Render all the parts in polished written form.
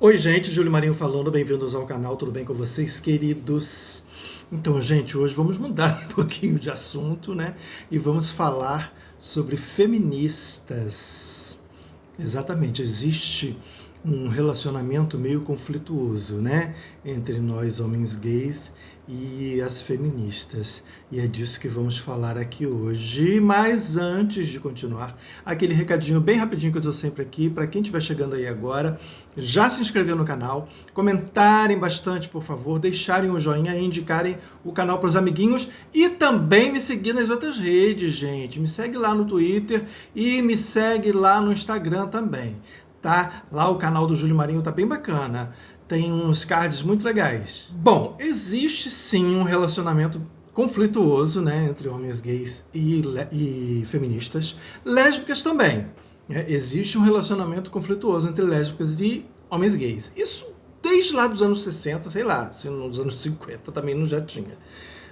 Oi, gente, Júlio Marinho falando, bem-vindos ao canal, tudo bem com vocês, queridos? Então, gente, hoje vamos mudar um pouquinho de assunto, né? E vamos falar sobre feministas. Exatamente, existe um relacionamento meio conflituoso, né? Entre nós, homens gays, e as feministas. E é disso que vamos falar aqui hoje. Mas antes de continuar, aquele recadinho bem rapidinho que eu dou sempre aqui, para quem estiver chegando aí agora, já se inscrever no canal, comentarem bastante, por favor, deixarem um joinha e indicarem o canal para os amiguinhos e também me seguir nas outras redes, gente. Me segue lá no Twitter e me segue lá no Instagram também, tá? Lá o canal do Júlio Marinho tá bem bacana. Tem uns cards muito legais. Bom, existe sim um relacionamento conflituoso, né, entre homens gays e feministas. Lésbicas também. Existe um relacionamento conflituoso entre lésbicas e homens gays. Isso desde lá dos anos 60, sei lá, se nos anos 50 também não já tinha.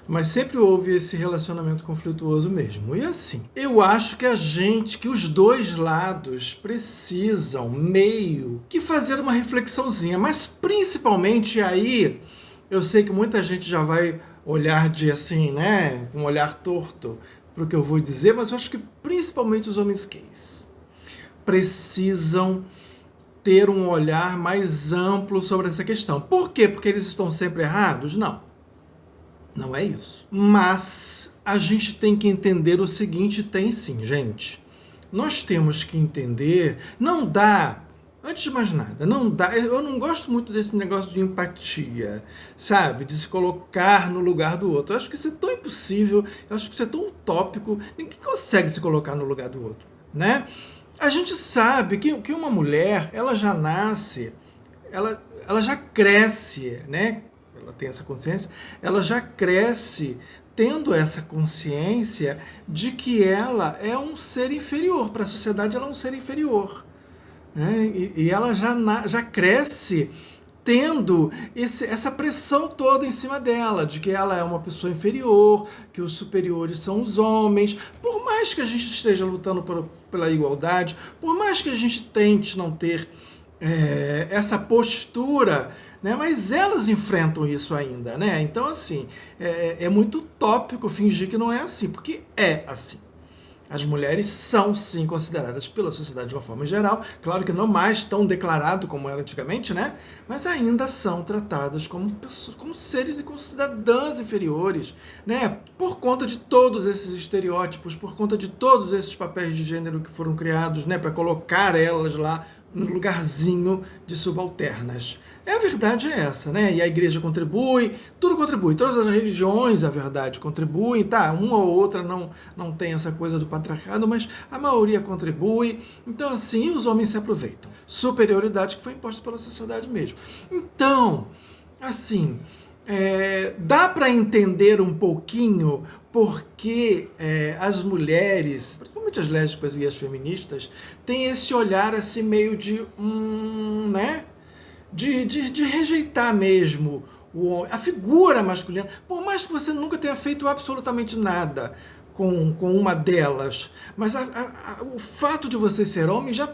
Mas sempre houve esse relacionamento conflituoso mesmo. E assim, eu acho que os dois lados precisam meio que fazer uma reflexãozinha, mas principalmente aí, eu sei que muita gente já vai olhar de assim, né, um olhar torto para o que eu vou dizer, mas eu acho que principalmente os homens gays precisam ter um olhar mais amplo sobre essa questão. Por quê? Porque eles estão sempre errados? Não. Não é isso. Mas a gente tem que entender o seguinte, tem sim, gente. Nós temos que entender, não dá, antes de mais nada, não dá, eu não gosto muito desse negócio de empatia, sabe? De se colocar no lugar do outro. Eu acho que isso é tão impossível, eu acho que isso é tão utópico, ninguém consegue se colocar no lugar do outro, né? A gente sabe que uma mulher, ela já nasce, ela já cresce, né? Ela tem essa consciência, ela já cresce tendo essa consciência de que ela é um ser inferior, para a sociedade ela é um ser inferior, né? E ela já cresce tendo essa pressão toda em cima dela, de que ela é uma pessoa inferior, que os superiores são os homens. Por mais que a gente esteja lutando pela igualdade, por mais que a gente tente não ter essa postura, né, mas elas enfrentam isso ainda, né? Então, assim, é muito utópico fingir que não é assim, porque é assim. As mulheres são, sim, consideradas pela sociedade de uma forma geral, claro que não mais tão declarado como era antigamente, né? Mas ainda são tratadas como pessoas, como seres e como cidadãs inferiores, né? Por conta de todos esses estereótipos, por conta de todos esses papéis de gênero que foram criados, né, para colocar elas lá no lugarzinho de subalternas. A verdade é essa, né? E a igreja contribui, tudo contribui, todas as religiões, a verdade, contribuem, tá? Uma ou outra não tem essa coisa do patriarcado, mas a maioria contribui. Então, assim, os homens se aproveitam. Superioridade que foi imposta pela sociedade mesmo. Então, assim, dá para entender um pouquinho porque as mulheres, principalmente as lésbicas e as feministas, têm esse olhar assim meio de, né? De rejeitar mesmo a figura masculina, por mais que você nunca tenha feito absolutamente nada com uma delas, mas o fato de você ser homem já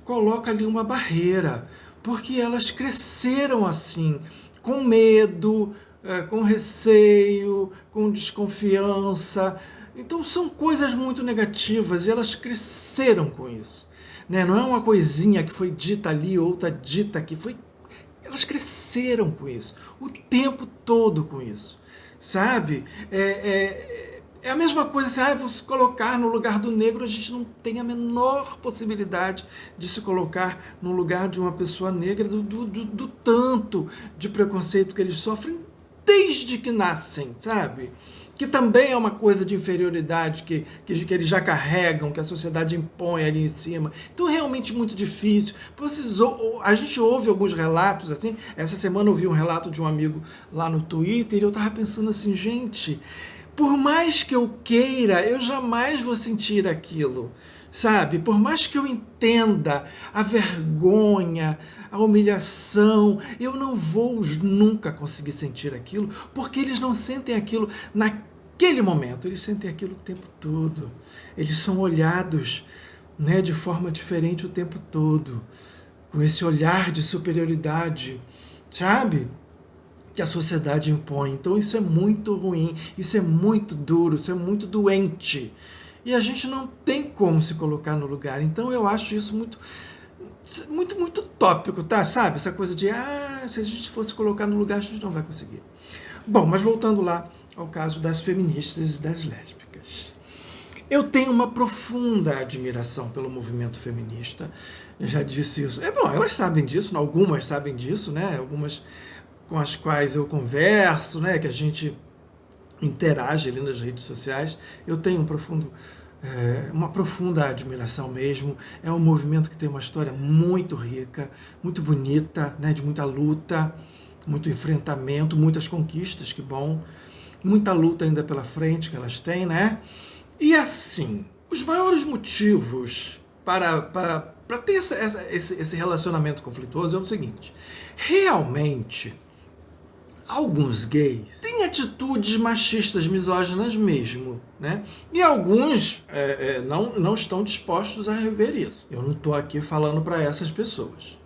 coloca ali uma barreira, porque elas cresceram assim, com medo, com receio, com desconfiança. Então são coisas muito negativas e elas cresceram com isso. Né? Não é uma coisinha que foi dita ali, outra dita aqui. Elas cresceram com isso, o tempo todo com isso, sabe? É a mesma coisa assim, vou se colocar no lugar do negro, a gente não tem a menor possibilidade de se colocar no lugar de uma pessoa negra, do tanto de preconceito que eles sofrem desde que nascem, sabe? Que também é uma coisa de inferioridade que eles já carregam, que a sociedade impõe ali em cima. Então é realmente muito difícil. A gente ouve alguns relatos, assim, essa semana eu vi um relato de um amigo lá no Twitter, e eu estava pensando assim, gente, por mais que eu queira, eu jamais vou sentir aquilo, sabe? Por mais que eu entenda a vergonha, a humilhação, eu não vou nunca conseguir sentir aquilo, porque eles não sentem aquilo naquele momento, eles sentem aquilo o tempo todo. Eles são olhados, né, de forma diferente o tempo todo. com esse olhar de superioridade, sabe? Que a sociedade impõe. Então isso é muito ruim, isso é muito duro, isso é muito doente. E a gente não tem como se colocar no lugar. Então eu acho isso muito tópico, tá? Sabe? Essa coisa de, se a gente fosse colocar no lugar, a gente não vai conseguir. Bom, mas voltando lá ao caso das feministas e das lésbicas. Eu tenho uma profunda admiração pelo movimento feminista. Eu já disse isso. Bom, elas sabem disso, algumas sabem disso, né? Algumas com as quais eu converso, né? Que a gente interage ali nas redes sociais. Eu tenho uma profunda admiração mesmo. É um movimento que tem uma história muito rica, muito bonita, né? De muita luta, muito enfrentamento, muitas conquistas, que bom. Muita luta ainda pela frente que elas têm, né? E assim, os maiores motivos para ter esse relacionamento conflituoso é o seguinte: realmente, alguns gays têm atitudes machistas, misóginas mesmo, né? E alguns não estão dispostos a rever isso. Eu não estou aqui falando para essas pessoas.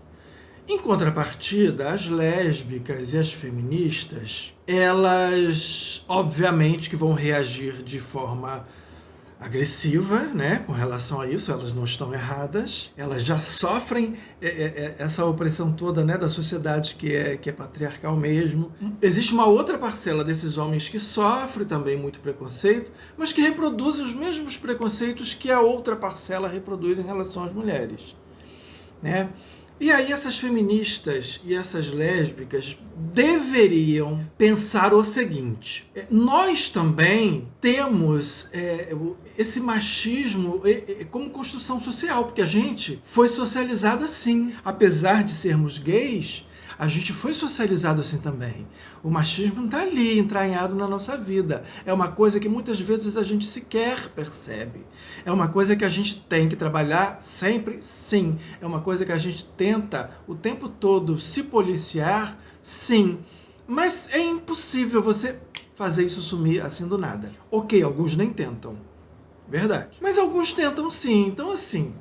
Em contrapartida, as lésbicas e as feministas, elas obviamente que vão reagir de forma agressiva, né, com relação a isso. Elas não estão erradas, elas já sofrem essa opressão toda, né, da sociedade que é patriarcal mesmo. Existe uma outra parcela desses homens que sofre também muito preconceito, mas que reproduzem os mesmos preconceitos que a outra parcela reproduz em relação às mulheres, né? E aí essas feministas e essas lésbicas deveriam pensar o seguinte: nós também temos esse machismo como construção social, porque a gente foi socializado assim. Apesar de sermos gays, a gente foi socializado assim também. O machismo está ali, entranhado na nossa vida. É uma coisa que muitas vezes a gente sequer percebe. É uma coisa que a gente tem que trabalhar sempre, sim. É uma coisa que a gente tenta o tempo todo se policiar, sim. Mas é impossível você fazer isso sumir assim do nada. Ok, alguns nem tentam. Verdade. Mas alguns tentam sim. Então, assim,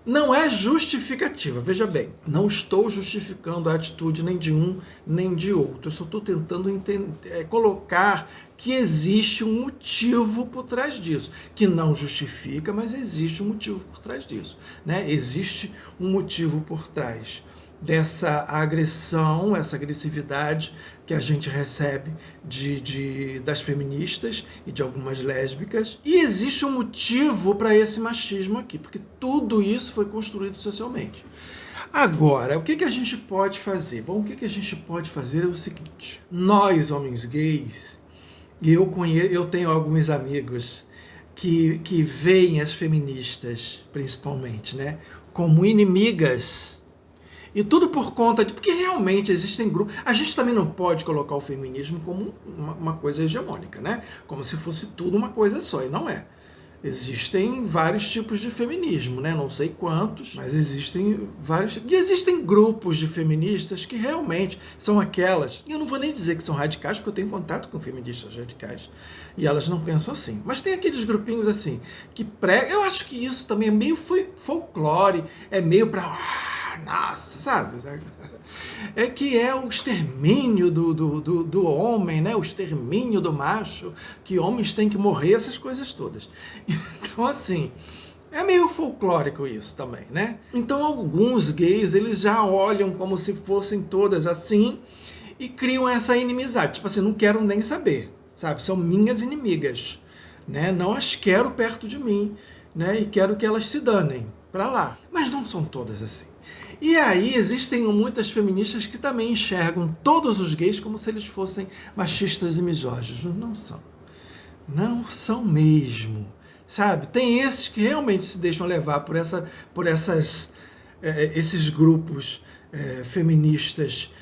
não é justificativa. Veja bem, não estou justificando a atitude nem de um nem de outro. Eu só estou tentando colocar que existe um motivo por trás disso. Que não justifica, mas existe um motivo por trás disso, né? Existe um motivo por trás dessa agressão, essa agressividade que a gente recebe das feministas e de algumas lésbicas. E existe um motivo para esse machismo aqui, porque tudo isso foi construído socialmente. Agora, o que a gente pode fazer? Bom, o que a gente pode fazer é o seguinte: nós, homens gays, e eu tenho alguns amigos que veem as feministas, principalmente, né, como inimigas. E tudo por conta porque realmente existem grupos. A gente também não pode colocar o feminismo como uma coisa hegemônica, né? Como se fosse tudo uma coisa só, e não é. Existem vários tipos de feminismo, né? Não sei quantos, mas existem vários. E existem grupos de feministas que realmente são aquelas. E eu não vou nem dizer que são radicais, porque eu tenho contato com feministas radicais. E elas não pensam assim. Mas tem aqueles grupinhos assim, que pregam. Eu acho que isso também é meio folclore, é meio pra. Nossa, sabe? É que é o extermínio do homem, né? O extermínio do macho, que homens têm que morrer, essas coisas todas. Então, assim, é meio folclórico isso também, né? Então, alguns gays, eles já olham como se fossem todas assim e criam essa inimizade. Tipo assim, não quero nem saber, sabe? São minhas inimigas, né? Não as quero perto de mim, né? E quero que elas se danem pra lá. Mas não são todas assim. E aí existem muitas feministas que também enxergam todos os gays como se eles fossem machistas e misóginos. Não são. Não são mesmo. Sabe? Tem esses que realmente se deixam levar por esses grupos feministas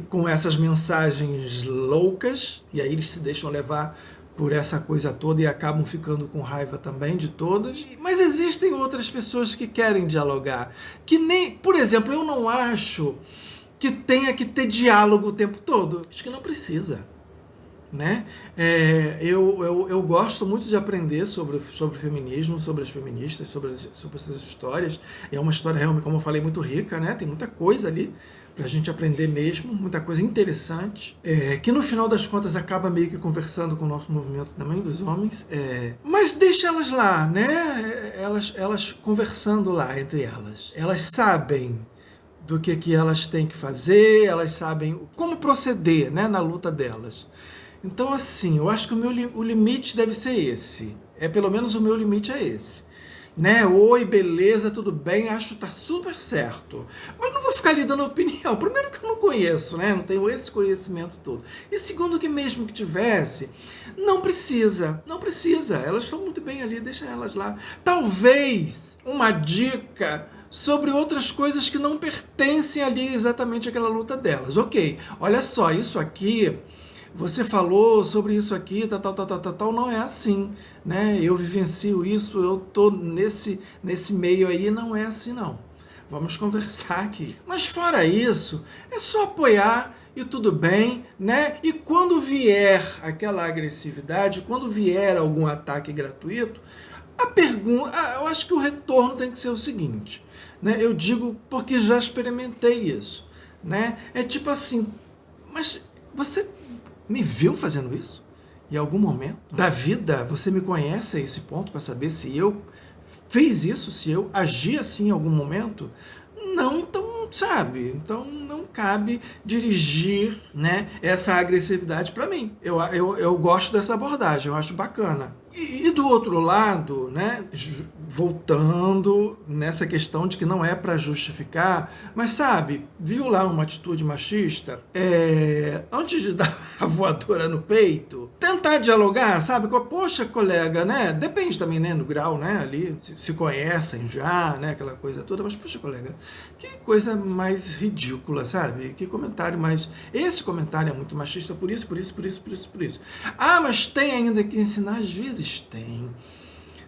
com essas mensagens loucas, e aí eles se deixam levar por essa coisa toda e acabam ficando com raiva também de todas. Mas existem outras pessoas que querem dialogar. Que nem, por exemplo, eu não acho que tenha que ter diálogo o tempo todo. Acho que não precisa. né? Eu gosto muito de aprender sobre feminismo, sobre as feministas, sobre essas histórias. É uma história realmente, como eu falei, muito rica, né? Tem muita coisa ali para a gente aprender mesmo, muita coisa interessante, que no final das contas acaba meio que conversando com o nosso movimento também, dos homens. Mas deixa elas lá, né? Elas conversando lá entre elas. Elas sabem do que elas têm que fazer, elas sabem como proceder, né, na luta delas. Então, assim, eu acho que o limite deve ser esse. Pelo menos o meu limite é esse. Né? Oi, beleza, tudo bem, acho que tá super certo. Mas não vou ficar lhe dando opinião. Primeiro que eu não conheço, né? Não tenho esse conhecimento todo. E segundo que mesmo que tivesse, não precisa. Não precisa. Elas estão muito bem ali, deixa elas lá. Talvez uma dica sobre outras coisas que não pertencem ali exatamente àquela luta delas. Ok, olha só, isso aqui, você falou sobre isso aqui, tal, não é assim, né? Eu vivencio isso, eu tô nesse meio aí, não é assim não. Vamos conversar aqui. Mas fora isso, é só apoiar e tudo bem, né? E quando vier aquela agressividade, quando vier algum ataque gratuito, a pergunta, eu acho que o retorno tem que ser o seguinte, né? Eu digo porque já experimentei isso, né? É tipo assim, mas você me viu fazendo isso? Em algum momento da vida, você me conhece a esse ponto para saber se eu fiz isso, se eu agi assim em algum momento? Não, então, sabe? Então não cabe dirigir, né, essa agressividade para mim. Eu gosto dessa abordagem, eu acho bacana. E do outro lado, né, voltando nessa questão de que não é para justificar, mas sabe, viu lá uma atitude machista, antes de dar a voadora no peito, tentar dialogar, sabe, poxa, colega, né, depende também, né, no grau, né, ali, se conhecem já, né, aquela coisa toda, mas poxa, colega, que coisa mais ridícula, sabe, que comentário mais, esse comentário é muito machista por isso. Ah, mas tem ainda que ensinar, às vezes tem,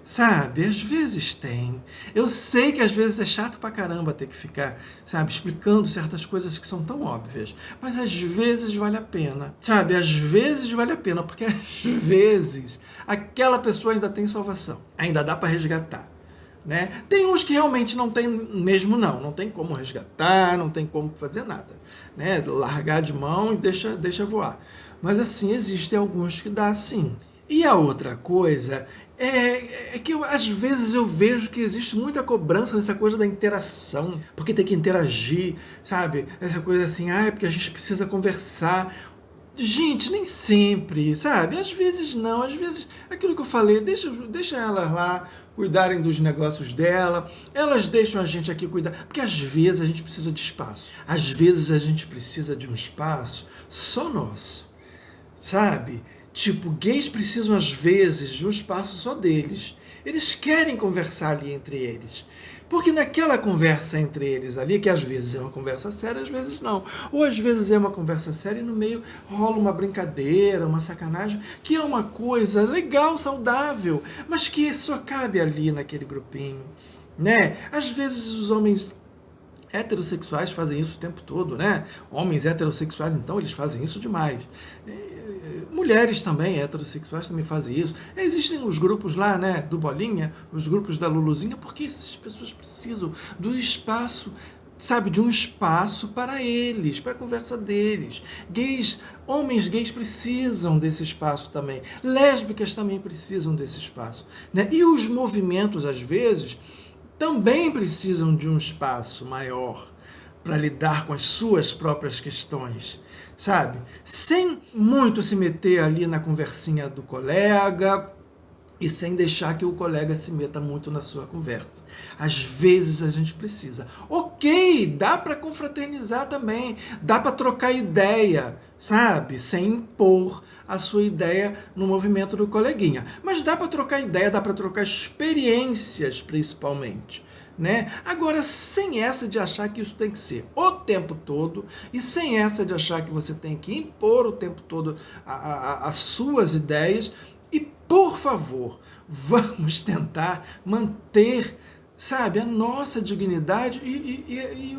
sabe, às vezes tem. Eu sei que às vezes é chato pra caramba ter que ficar, sabe, explicando certas coisas que são tão óbvias, mas às vezes vale a pena, sabe, às vezes vale a pena, porque às vezes aquela pessoa ainda tem salvação, ainda dá pra resgatar. Né? Tem uns que realmente não tem mesmo não tem como resgatar, não tem como fazer nada, né? Largar de mão e deixa voar. Mas assim, existem alguns que dá sim. E a outra coisa é que às vezes eu vejo que existe muita cobrança nessa coisa da interação, porque tem que interagir, sabe? Essa coisa assim, porque a gente precisa conversar. Gente, nem sempre, sabe? Às vezes não, às vezes aquilo que eu falei, deixa elas lá cuidarem dos negócios dela, elas deixam a gente aqui cuidar, porque às vezes a gente precisa de espaço, às vezes a gente precisa de um espaço só nosso, sabe? Tipo, gays precisam às vezes de um espaço só deles, eles querem conversar ali entre eles. Porque naquela conversa entre eles ali, que às vezes é uma conversa séria, às vezes não. Ou às vezes é uma conversa séria e no meio rola uma brincadeira, uma sacanagem, que é uma coisa legal, saudável, mas que só cabe ali naquele grupinho, né? Às vezes os homens heterossexuais fazem isso o tempo todo, né? Homens heterossexuais, então, eles fazem isso demais. Mulheres também, heterossexuais, também fazem isso. Existem os grupos lá, né, do Bolinha, os grupos da Luluzinha, porque essas pessoas precisam do espaço, sabe, de um espaço para eles, para a conversa deles. Homens gays precisam desse espaço também. Lésbicas também precisam desse espaço, né? E os movimentos, às vezes, também precisam de um espaço maior para lidar com as suas próprias questões, sabe? Sem muito se meter ali na conversinha do colega e sem deixar que o colega se meta muito na sua conversa. Às vezes a gente precisa. Ok, dá para confraternizar também, dá para trocar ideia, sabe? Sem impor a sua ideia no movimento do coleguinha. Mas dá para trocar ideia, dá para trocar experiências, principalmente. Né? Agora, sem essa de achar que isso tem que ser o tempo todo e sem essa de achar que você tem que impor o tempo todo as suas ideias e, por favor, vamos tentar manter, sabe, a nossa dignidade e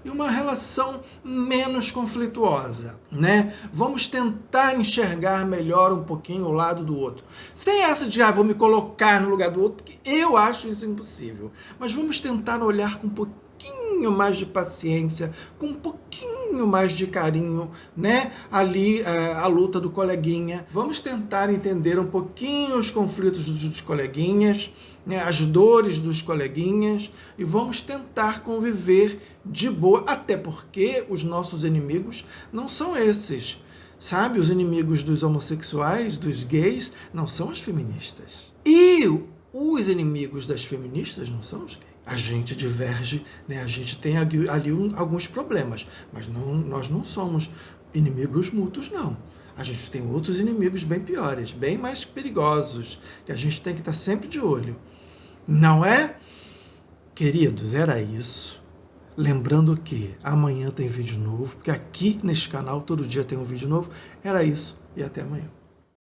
uma relação menos conflituosa, né? Vamos tentar enxergar melhor um pouquinho o lado do outro. Sem essa de, vou me colocar no lugar do outro, porque eu acho isso impossível. Mas vamos tentar olhar com um pouquinho mais de paciência, com um pouquinho mais de carinho, né? Ali a luta do coleguinha. Vamos tentar entender um pouquinho os conflitos dos coleguinhas, né? As dores dos coleguinhas, e vamos tentar conviver de boa, até porque os nossos inimigos não são esses, sabe? Os inimigos dos homossexuais, dos gays, não são as feministas. E os inimigos das feministas não são os gays. A gente diverge, né? A gente tem ali alguns problemas, mas nós não somos inimigos mútuos, não. A gente tem outros inimigos bem piores, bem mais perigosos, que a gente tem que estar sempre de olho. Não é? Queridos, era isso. Lembrando que amanhã tem vídeo novo, porque aqui neste canal todo dia tem um vídeo novo. Era isso e até amanhã.